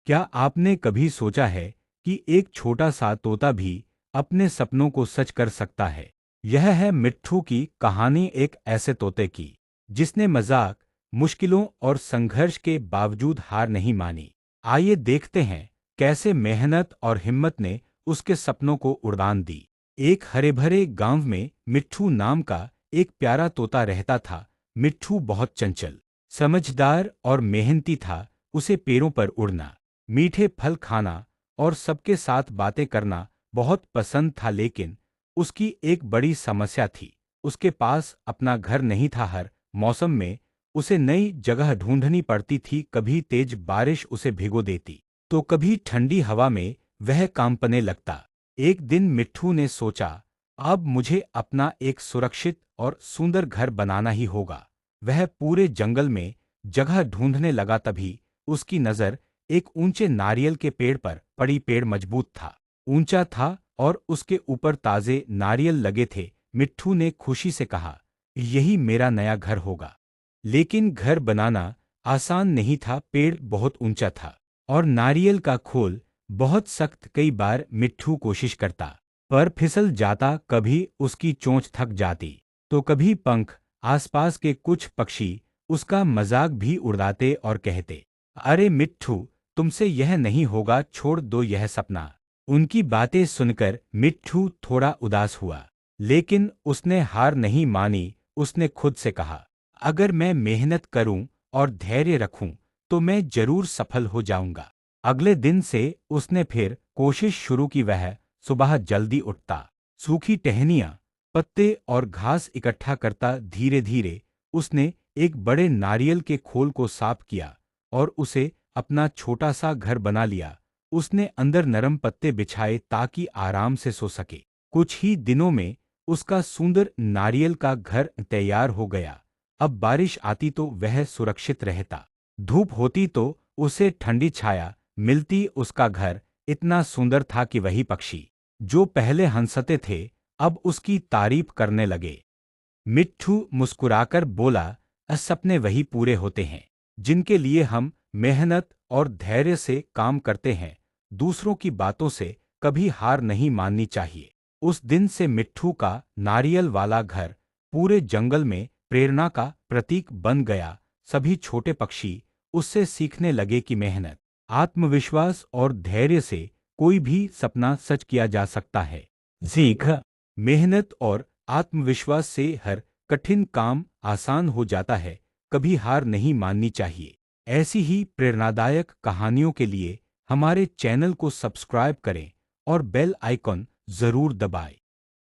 क्या आपने कभी सोचा है कि एक छोटा सा तोता भी अपने सपनों को सच कर सकता है? यह है मिट्ठू की कहानी, एक ऐसे तोते की जिसने मजाक, मुश्किलों और संघर्ष के बावजूद हार नहीं मानी। आइए देखते हैं कैसे मेहनत और हिम्मत ने उसके सपनों को उड़ान दी। एक हरे भरे गांव में मिट्ठू नाम का एक प्यारा तोता रहता था। मिट्ठू बहुत चंचल, समझदार और मेहनती था। उसे पेड़ों पर उड़ना, मीठे फल खाना और सबके साथ बातें करना बहुत पसंद था, लेकिन उसकी एक बड़ी समस्या थी। उसके पास अपना घर नहीं था। हर मौसम में उसे नई जगह ढूंढनी पड़ती थी। कभी तेज बारिश उसे भिगो देती, तो कभी ठंडी हवा में वह कांपने लगता। एक दिन मिट्ठू ने सोचा, अब मुझे अपना एक सुरक्षित और सुंदर घर बनाना ही होगा। वह पूरे जंगल में जगह ढूंढने लगा। तभी उसकी नज़र एक ऊंचे नारियल के पेड़ पर पड़ी। पेड़ मजबूत था, ऊंचा था और उसके ऊपर ताजे नारियल लगे थे। मिट्ठू ने खुशी से कहा, यही मेरा नया घर होगा। लेकिन घर बनाना आसान नहीं था। पेड़ बहुत ऊंचा था और नारियल का खोल बहुत सख्त। कई बार मिट्ठू कोशिश करता पर फिसल जाता। कभी उसकी चोंच थक जाती तो कभी पंख। आसपास के कुछ पक्षी उसका मजाक भी उड़ाते और कहते, अरे मिट्ठू, तुमसे यह नहीं होगा, छोड़ दो यह सपना। उनकी बातें सुनकर मिट्ठू थोड़ा उदास हुआ, लेकिन उसने हार नहीं मानी। उसने खुद से कहा, अगर मैं मेहनत करूं और धैर्य रखूं तो मैं जरूर सफल हो जाऊंगा। अगले दिन से उसने फिर कोशिश शुरू की। वह सुबह जल्दी उठता, सूखी टहनियां, पत्ते और घास इकट्ठा करता। धीरे धीरे उसने एक बड़े नारियल के खोल को साफ किया और उसे अपना छोटा सा घर बना लिया। उसने अंदर नरम पत्ते बिछाए ताकि आराम से सो सके। कुछ ही दिनों में उसका सुंदर नारियल का घर तैयार हो गया। अब बारिश आती तो वह सुरक्षित रहता, धूप होती तो उसे ठंडी छाया मिलती। उसका घर इतना सुंदर था कि वही पक्षी जो पहले हंसते थे अब उसकी तारीफ करने लगे। मिट्ठू मुस्कुराकर बोला, सपने वही पूरे होते हैं जिनके लिए हम मेहनत और धैर्य से काम करते हैं। दूसरों की बातों से कभी हार नहीं माननी चाहिए। उस दिन से मिट्ठू का नारियल वाला घर पूरे जंगल में प्रेरणा का प्रतीक बन गया। सभी छोटे पक्षी उससे सीखने लगे कि मेहनत, आत्मविश्वास और धैर्य से कोई भी सपना सच किया जा सकता है। सीख, मेहनत और आत्मविश्वास से हर कठिन काम आसान हो जाता है। कभी हार नहीं माननी चाहिए। ऐसी ही प्रेरणादायक कहानियों के लिए हमारे चैनल को सब्सक्राइब करें और बेल आइकॉन जरूर दबाएं।